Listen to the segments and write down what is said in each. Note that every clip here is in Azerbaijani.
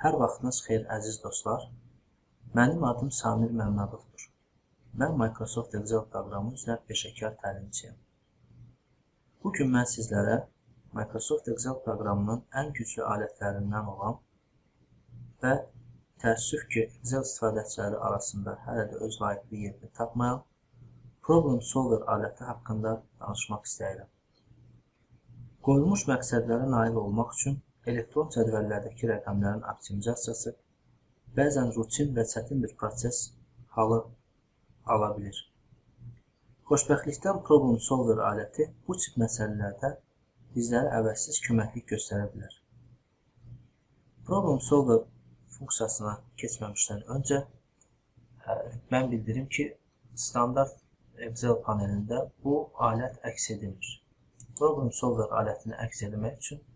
Hər vaxtınız xeyir əziz dostlar. Mənim adım Samir Məmmədovdur. Mən Microsoft Excel proqramı üzrə peşəkar təlimçiyəm. Bugün mən sizlərə Microsoft Excel proqramının ən güclü alətlərindən olan və təəssüf ki, Excel istifadəçiləri arasında hələ də öz layiqli yerini tapmayan Problem Solver aləti haqqında danışmaq istəyirəm. Qoyulmuş məqsədlərə nail olmaq üçün elektron cədvəllərdəki rəqəmlərin optimizasiyası bəzən rutin və çətin bir proses halı ala bilir. Xoşbəxtlikdən Problem Solver aləti bu tip məsələlərdə bizlərə əvəzsiz köməklik göstərə bilər. Problem Solver funksiyasına keçməmişdən öncə mən bildirim ki, standart Excel panelində bu alət əks edilmir. Problem Solver alətini əks etmək üçün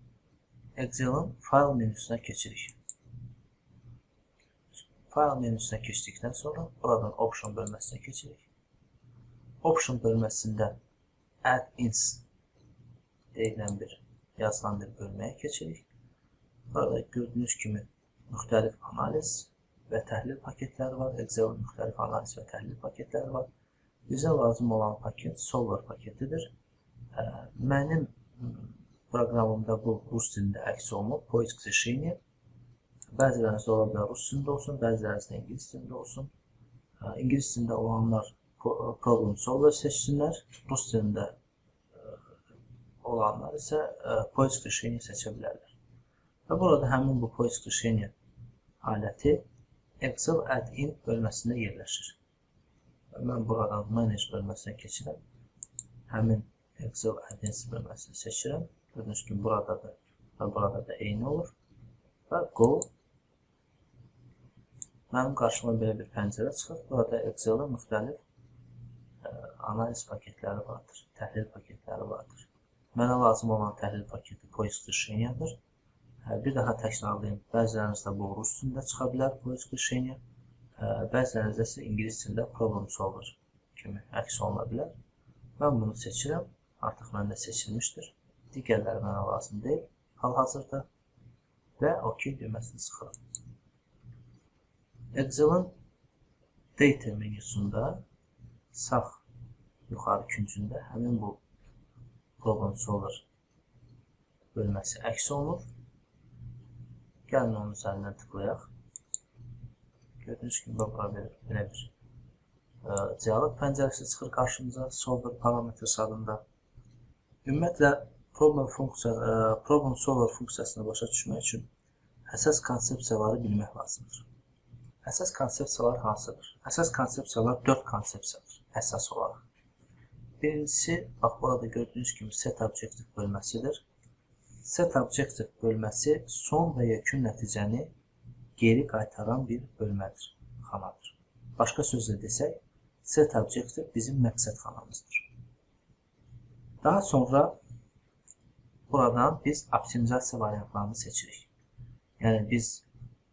Excel'in fayl menüsünə keçirik. Fayl menüsünə keçdikdən sonra buradan Option bölməsinə keçirik. Option bölməsində Add-ins deyilən yazılan bir bölməyə keçirik. Burada gördüyünüz kimi müxtəlif analiz və təhlil paketləri var. Excel'in müxtəlif analiz və təhlil paketləri var. Bizə lazım olan paket Solver paketidir. Mənim proqramımda bu rus dilində əks olunub, poisk решение. Bəzilərinizdə ola bilər rus dilində olsun, bəzilərinizdə ingilis dilində olsun. İngilis dilində olanlar Problem Solver seçsinlər, rus dilində olanlar isə poisk решение seçə bilərlər. Və burada həmin bu poisk решение aləti Excel Add-in bölməsində yerləşir. Mən buradan Manage bölməsinə keçirəm. Həmin Excel Add-ins bölməsini seçirəm. Gördüyünüz kimi burada da və burada da eyni olur. Və Go. Mənim qarşıma belə bir pəncərə çıxır. Burada Excel'in müxtəlif analiz paketləri vardır, təhlil paketləri vardır. Mənə lazım olan təhlil paketi poisk решениеdir. Bir daha təkrarlayım. Bəzilərinizdə bu rus dilində çıxa bilər poisk решение. Bəzilərinizdə isə ingilis dilində Problem Solver kimi əks oluna bilər. Mən bunu seçirəm. Artıq məndə seçilmişdir. Digərləri mənə lazım deyil hal-hazırda və OK düyməsini sıxıram. Excel'in Data menüsündə sağ yuxarı küncündə həmin bu Problem Solver bölməsi əks olunur. Gəlin onun üzərindən tıklayaq. Gördüyünüz kimi belə bir dialoq pəncərəsi çıxır qarşımıza Solver Parameters adında. Ümumiyyətlə Problem Solver funksiyasını başa düşmək üçün əsas konsepsiyaları bilmək lazımdır. Əsas konsepsiyalar hansıdır? Əsas konsepsiyalar 4 konsepsiyadır əsas olaraq. Birincisi, bax burada gördüyünüz kimi Set Objective bölməsidir. Set Objective bölməsi son və yekun nəticəni geri qaytaran bir bölmədir, xanadır. Başqa sözlə desək, Set Objective bizim məqsəd xanamızdır. Daha sonra buradan biz optimizasiya variantlarını seçirik. Yəni biz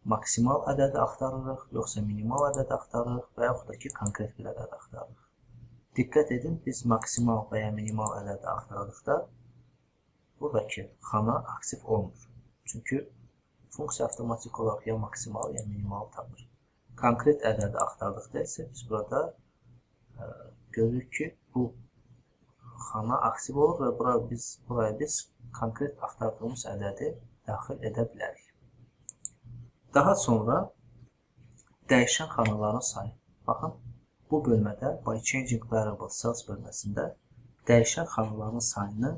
maksimal ədədi axtarırıq, yoxsa minimal ədədi axtarırıq və yaxud da ki, konkret bir ədədi axtarırıq. Diqqət edin, biz maksimal və ya minimal ədədi axtarırıqda buradakı xana aktiv olmur. Çünki funksiya avtomatik olaraq ya maksimal, ya minimal tapır. Konkret ədədi axtardıqda isə biz burada görürük ki, bu xana aktiv olur və buraya biz konkret axtardığımız ədədi daxil edə bilərik. Daha sonra dəyişən xanaların sayı. Baxın, bu bölmədə By Changing Variable Cells bölməsində dəyişən xanaların sayını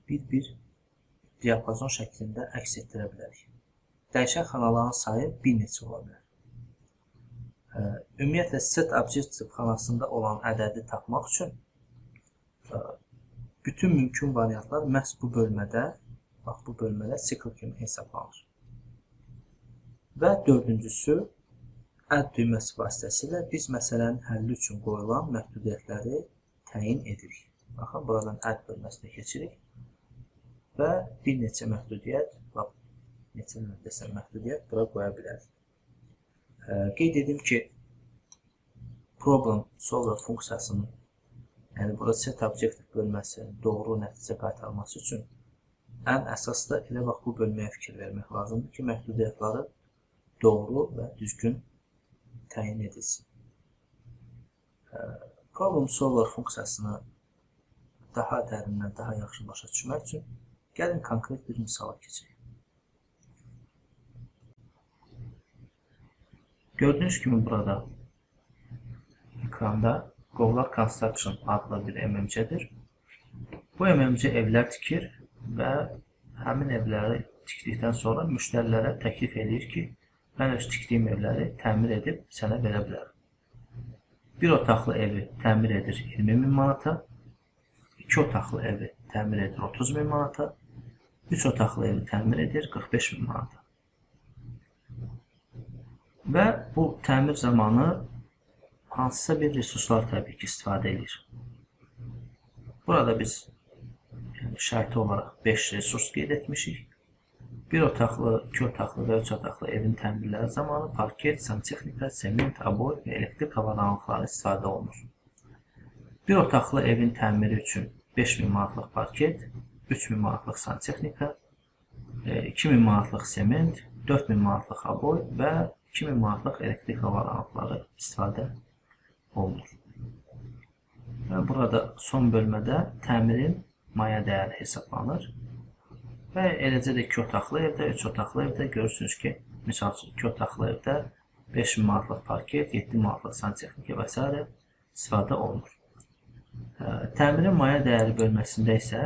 bir diapazon şəklində əks etdirə bilərik. Dəyişən xanaların sayı bir neçə ola bilər. Ümumiyyətlə, Set Objective xanasında olan ədədi tapmaq üçün bütün mümkün variantlar məhz bu bölmədə, bax bu bölmədə cycle kimi hesablanır. Və dördüncüsü, Add düyməsi vasitəsilə biz məsələnin həlli üçün qoyulan məhdudiyyətləri təyin edirik. Baxın, buradan Add bölməsinə keçirik və bir neçə məhdudiyyət, neçə desəm məhdudiyyət bura qoya bilərik. Qeyd edim ki, Problem Solver funksiyasının, yəni burada Set Objective bölməsi doğru nəticə qaytarması üçün ən əsas da elə bax bu bölməyə fikir vermək lazımdır ki, məhdudiyyətləri doğru və düzgün təyin edilsin. Problem solver funksiyasını daha dərindən, daha yaxşı başa düşmək üçün gəlin konkret bir misala keçək. Gördüyünüz kimi burada ekranda Golar Construction adlı bir MMC-dir. Bu MMC evlər tikir və həmin evləri tikdikdən sonra müştərilərə təklif edir ki, mən öz tikdiyim evləri təmir edib sənə verə bilərəm. Bir otaqlı evi təmir edir 20.000 manata, 2 otaqlı evi təmir edir 30.000 manata, 3 otaqlı evi təmir edir 45.000 manata. Və bu təmir zamanı hansısa bir resurslar təbii ki, istifadə edir. Burada biz şərti olaraq 5 resurs qeyd etmişik. 1 otaqlı, 2 otaqlı və 3 otaqlı evin təmirləri zamanı parket, santexnika, sement, aboy və elektrik avadanlıqları istifadə olunur. 1 otaqlı evin təmiri üçün 5.000 manatlıq parket, 3.000 manatlıq santexnika, 2.000 manatlıq sement, 4.000 manatlıq aboy və 2.000 manatlıq elektrik avadanlıqları istifadə olunur. Və burada son bölmədə təmirin maya dəyəri hesablanır. Və eləcə də 2 otaqlı evdə, 3 otaqlı evdə görürsünüz ki, misal üçün 2 otaqlı evdə 5.000 manatlıq parket, 7.000 manatlıq santexnika və s. istifadə olunur. Təmirin maya dəyəri bölməsində isə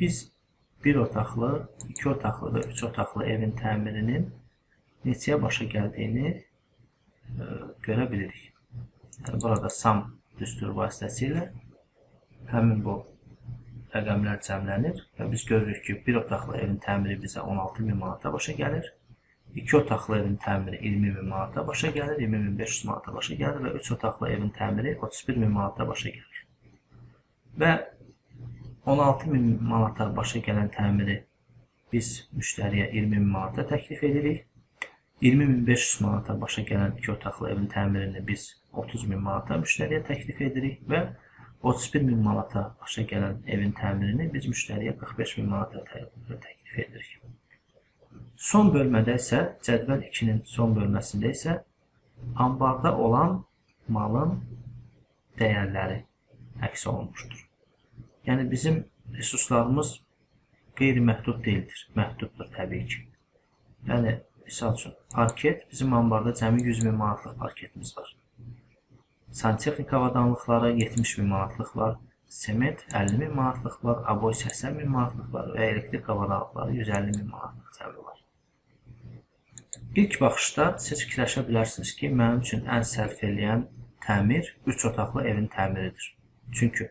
biz 1 otaqlı, 2 otaqlı və 3 otaqlı evin təmirinin neçəyə başa gəldiyini görə bilirik. Burada SAM düsturu vasitəsilə həmin bu rəqəmlər cəmlənir və biz görürük ki, 1 otaqlı evin təmiri bizə 16.000 manata başa gəlir, 2 otaqlı evin təmiri 20.000 manata başa gəlir, 20.500 manata başa gəlir və 3 otaqlı evin təmiri 31.000 manata başa gəlir. Və 16.000 manata başa gələn təmiri biz müştəriyə 20.000 manata təklif edirik. 20.500 manata başa gələn 2 otaqlı evin təmirini biz 30.000 manata müştəriyə təklif edirik və 31.000 manata başa gələn evin təmirini biz müştəriyə 45.000 manata təklif edirik. Son bölmədə isə, cədvəl 2-nin son bölməsində isə ambarda olan malın dəyərləri əks olunmuşdur. Yəni bizim resurslarımız qeyri-məhdud deyildir, məhduddur təbii ki. Yəni, misal üçün, parket, bizim ambarda cəmi 100.000 manatlıq parketimiz var. Santexnika avadanlıqları 70.000 manatlıq var, sement 50.000 manatlıq var, aboy 80.000 manatlıq var və elektrik avadanlıqları 150.000 manatlıq cəmi var. İlk baxışda siz fikirləşə bilərsiniz ki, mənim üçün ən sərf eləyən təmir 3 otaqlı evin təmiridir. Çünki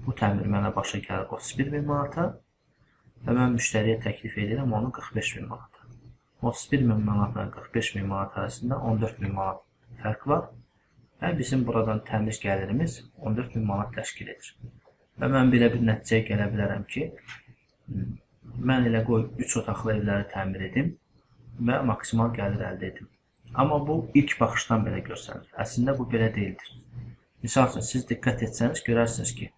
bu təmir mənə başa gəlir 31.000 manata və mən müştəriyə təklif edirəm onu 45.000 manata. 31.000 manatla 45.000 manat arasında 14.000 manat fərq var və bizim buradan təmiz gəlirimiz 14.000 manat təşkil edir. Və mən belə bir nəticəyə gələ bilərəm ki, mən elə qoy 3 otaqlı evləri təmir edim və maksimal gəlir əldə edim. Amma bu ilk baxışdan belə görsənir. Əslində bu belə deyildir. Misal üçün, siz diqqət etsəniz, görərsiniz ki,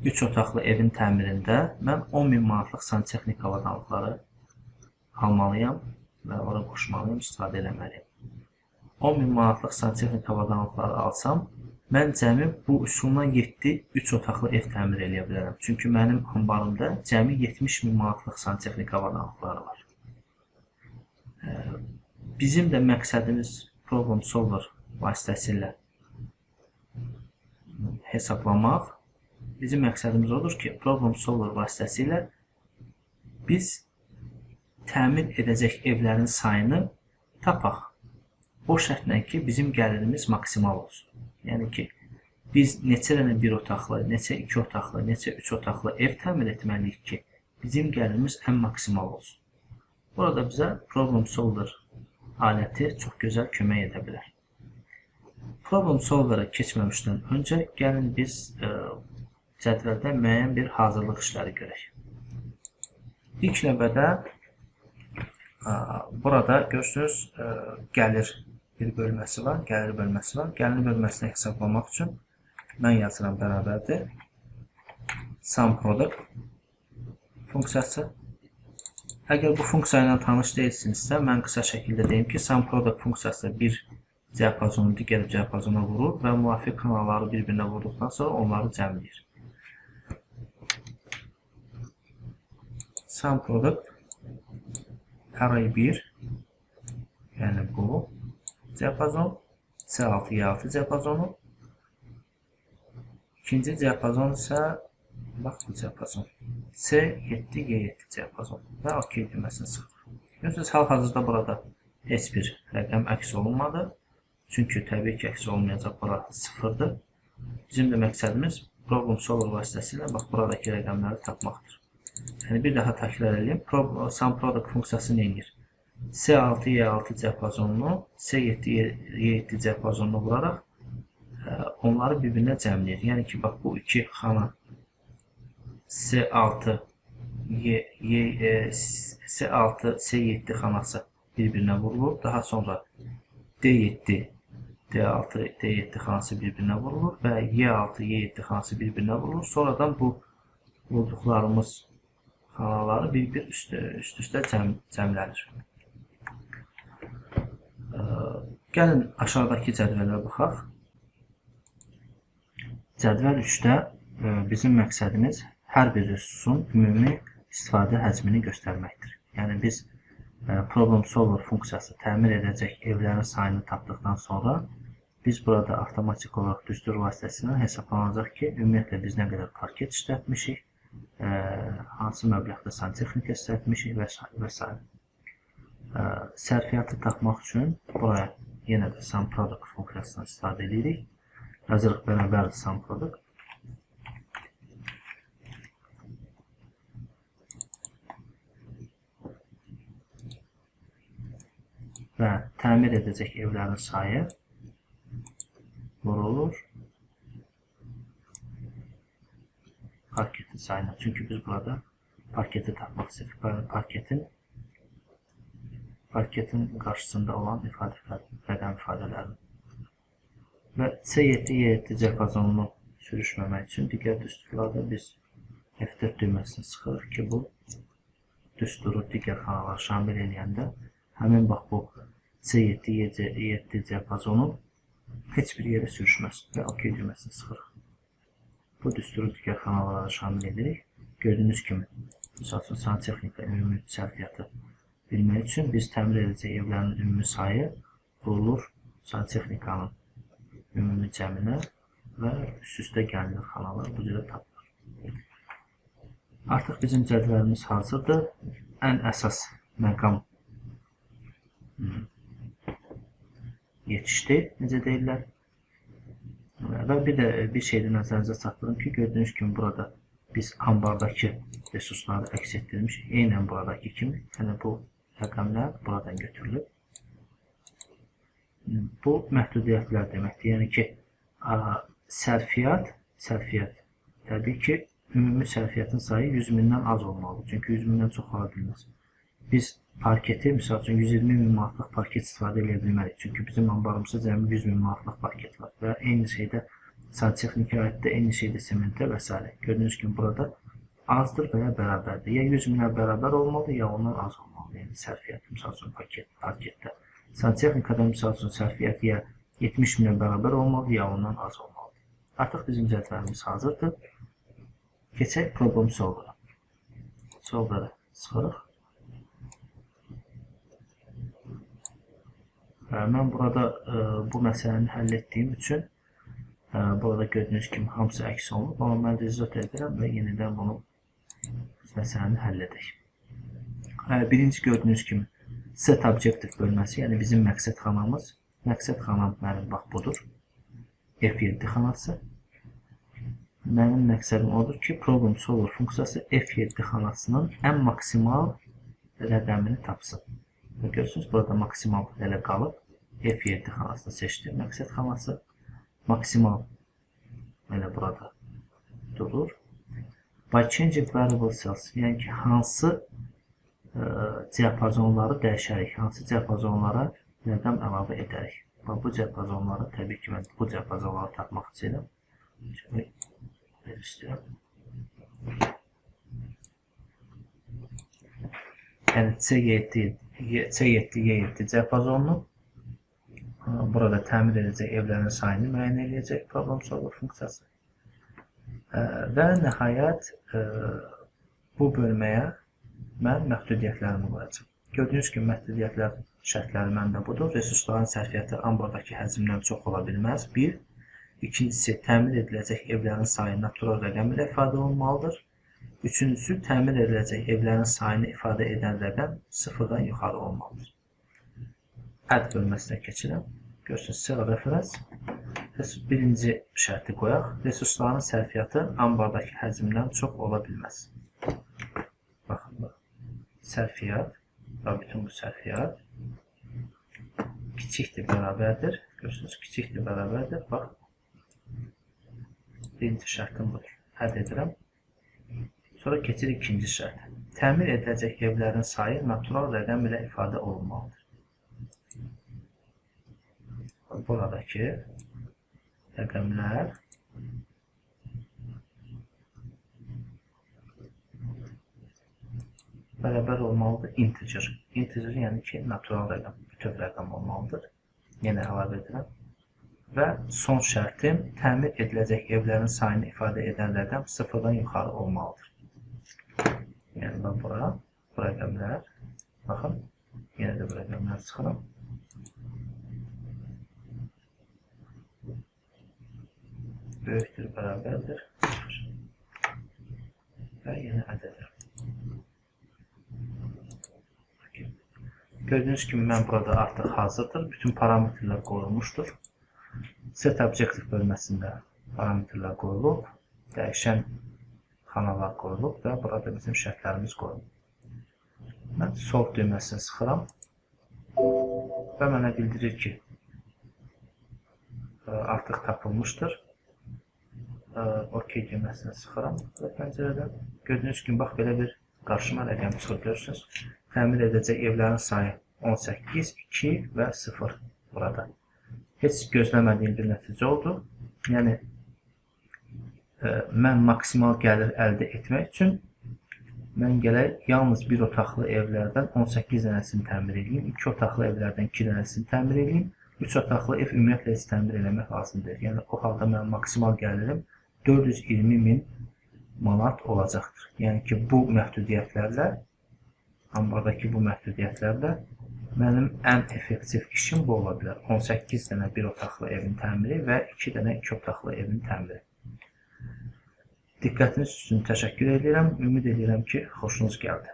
3 otaqlı evin təmirində mən 10.000 manatlıq santexnika avadanlıqları almalıyam və ora qoşmalıyım, istifadə eləməliyim. 10.000 manatlıq santexnika avadanlıqları alsam, mən cəmi bu üsulla 7 3 otaqlı ev təmir eləyə bilərəm. Çünki mənim ambarımda cəmi 70.000 manatlıq santexnika avadanlıqları var. Bizim də məqsədimiz problem solver vasitəsilə hesablamaq. Bizim məqsədimiz odur ki, problem solver vasitəsilə biz təmin edəcək evlərin sayını tapaq. O şərtlə ki, bizim gəlirimiz maksimal olsun. Yəni ki, biz neçə dənə 1 otaqlı, neçə 2 otaqlı, neçə 3 otaqlı ev təmin etməliyik ki, bizim gəlirimiz ən maksimal olsun. Burada bizə problem solver aləti çox gözəl kömək edə bilər. Problem solver'a keçməmişdən öncə gəlin biz cədvəldə müəyyən bir hazırlıq işləri görək. İlk növbədə burada görürsünüz gəlir bir bölməsi var, gəlir bölməsi var. Gəlir bölməsini hesablamaq üçün mən yazıram bərabərdir. Sum product funksiyası Əgər bu funksiya ilə tanış deyilsinizsə, mən qısa şəkildə deyim ki, SumProduct funksiyası bir diapazonu digər diapazona vurur və müvafiq kanalları bir-birinə vurduqdan sonra onları cəmləyir. SumProduct array 1, yəni bu diapazon, C6, Y6 diapazonu. İkinci diapazon isə, bax bu diapazon, C7, Y7 diapazon və OK düyməsini sıxır. Görürsünüz, hal-hazırda burada heç bir rəqəm əks olunmadı. Çünki təbii ki, əks olmayacaq, bura 0-dır. Bizim də məqsədimiz problem solver vasitəsilə bax buradakı rəqəmləri tapmaqdır. Yəni bir daha təkrar edeyim. SumProduct funksiyası nə edir? C6, Y6 diapazonunu C7, Y7 diapazonuna vuraraq onları bir-birinə cəmləyir. Yəni ki, bax bu iki xana C6, C7 xanası bir-birinə vurulur. Daha sonra D7, D6, D7 xanası bir-birinə vurulur və Y6, Y7 xanası bir-birinə vurulur. Sonradan bu vurduqlarımız xanaları bir-bir üst-üstə cəmlənir. Gəlin aşağıdakı cədvələ baxaq. Cədvəl 3-də bizim məqsədimiz hər bir resursun ümumi istifadə həcmini göstərməkdir. Yəni biz problem solver funksiyası təmin edəcək evlərin sayını tapdıqdan sonra biz burada avtomatik olaraq düstur vasitəsilə hesablanacaq ki, ümumiyyətlə biz nə qədər parket işlətmişik, hansı məbləğdə santexnika işlətmişik və s. Sərfiyyatı tapmaq üçün buraya yenə də SumProduct funksiyasından istifadə edirik. Yazırıq bərabərdir SumProduct. Və təmir edəcək evlərin sayı vurulur parketin sayına. Çünki biz burada parketi tapmaq istədik. Parketin qarşısında olan rəqəm ifadələrini. Və C7, Y7 diapazonunu sürüşməmək üçün digər düsturlarda biz F4 düyməsini sıxırıq ki, bu düsturu digər xanalar şamil eləyəndə həmin bax bu C7, Y7 diapazonu heç bir yerə sürüşməz və OK düyməsini sıxırıq. Bu düsturu digər xanalara şamil edirik. Gördüyünüz kimi, misal üçün santexnika ümumi sərfiyyatı bilmək üçün biz təmir edəcək evlərin ümumi sayı vurulur santexnikanın ümumi cəminə və üst-üstə gəlinir xanalar bu cürə tapılır. Artıq bizim cədvəlimiz hazırdır. Ən əsas məqam yetişdi, necə deyirlər. Və bir də bir şeydə nəzərinizə çatdırım ki, gördüyünüz kimi burada biz ambardakı resursları əks etdirmişik. Eynən buradakı kimi, yəni bu rəqəmlər buradan götürülür. Bu məhdudiyyətlər deməkdir. Yəni ki, sərfiyyat, təbii ki, ümumi sərfiyyatın sayı 100.000-dən az olmalıdır. Çünki 100.000-dən çox ola bilməz. Biz parketi, misal üçün 120.000 manatlıq parket istifadə edə bilmərik. Çünki bizim ambarımızda cəmi 100.000 manatlıq parket var. Və eyni şeydə santexnika aiddə, eyni şeydə sementə və s. Gördüyünüz kimi burada azdır və ya bərabərdir. Ya 100.000-ə bərabər olmalıdır, ya ondan az olmalıdır. Yəni sərfiyyat, misal üçün parketdə. Santexnikada misal üçün sərfiyyat ya 70.000-ə bərabər olmalıdır, ya ondan az olmalıdır. Artıq bizim cədvəlimiz hazırdır. Keçək problem solver'a. Solver'a sıxırıq. Mən burada bu məsələni həll etdiyim üçün burada gördüyünüz kimi hamısı əks olunub. Amma mən rezult edirəm və yenidən bunu məsələni həll edək. Birinci gördüyünüz kimi set objective bölməsi, yəni bizim məqsəd xanamız. Məqsəd xanam mənim bax budur. F7 xanası. Mənim məqsədim odur ki, problem solver funksiyası F7 xanasının ən maksimal rəqəmini tapsın. Və görürsünüz, burada maksimal elə qalıb. F7 xanasını seçdim. Məqsəd xanası maksimal elə burada durur. By changing variable cells, yəni ki, hansı diapazonları dəyişərik, hansı diapazonlara rəqəm əlavə edərik. Bu diapazonları, təbii ki, mən bu diapazonları tapmaq istəyirəm. yəni C7Y7 diapazonunu burada təmir edəcək evlərin sayını müəyyən edəcək problem solver funksiyası. Və nəhayət bu bölməyə mən məhdudiyyətlərimi qoyacağım. Gördüyünüz kimi məhdudiyyətlər şərtləri məndə budur. Resursların sərfiyyatı ambardakı həcmdən çox ola bilməz. 1. İkincisi, təmir ediləcək evlərin sayı natural rəqəm ilə ifadə olunmalıdır. Üçüncüsü, təmir ediləcək evlərin sayını ifadə edən rəqəm 0-dan yuxarı olmalıdır. Add bölməsinə keçirəm. Görsünüz, sıra referans. Birinci şərti qoyaq. Resursların sərfiyyatı ambardakı həcmdən çox ola bilməz. Baxın, sərfiyyat və bütün bu sərfiyyat kiçikdir, bərabərdir. Görsünüz, kiçikdir, bərabərdir. Bax, birinci şərtim budur. Add edirəm. Sonra keçirik ikinci şərtə. Təmir ediləcək evlərin sayı natural rəqəm ilə ifadə olunmalıdır. Buradakı rəqəmlər bərabər olmalıdır integer. Integer yəni ki, natural rəqəm, bütöv rəqəm olmalıdır. Yenə əlavə edirəm. Və son şərtim, təmir ediləcək evlərin sayını ifadə edən rəqəm 0-dan yuxarı olmalıdır. Yəni, bu rəqəmlər, baxın, yenə də bu rəqəmlər çıxıram. Böyükdür, bərabərdir, 0. Və yenə add edirəm. Gördüyünüz kimi, mən burada artıq hazırdır. Bütün parametrlər qoyulmuşdur. Set Objective bölməsində parametrlər qoyulub, dəyişən xanalar qoyulub və burada bizim şərtlərimiz qoyulub. Mən Solve düyməsini sıxıram və mənə bildirir ki, artıq tapılmışdır. OK düyməsini sıxıram və pəncərədən. Gördüyünüz kimi, bax, belə bir qarşıma rəqəm çıxır, görürsünüz. Təmir edəcək evlərin sayı 18, 2 və 0 burada. Heç gözləmədiyim bir nəticə oldu. Yəni, mən maksimal gəlir əldə etmək üçün mən gələk yalnız bir otaqlı evlərdən 18 dənəsini təmir edeyim, 2 otaqlı evlərdən 2 dənəsini təmir edeyim, 3 otaqlı ev ümumiyyətlə heç təmir eləmək lazımdır. Yəni, o halda mənim maksimal gəlirim 420.000 manat olacaqdır. Yəni ki, bu məhdudiyyətlərlə, ambardakı bu məhdudiyyətlərlə mənim ən effektiv işim bu ola bilər. 18 dənə bir otaqlı evin təmiri və 2 dənə 2 otaqlı evin təmiri. Diqqətiniz üçün təşəkkür edirəm. Ümid edirəm ki, xoşunuz gəldi.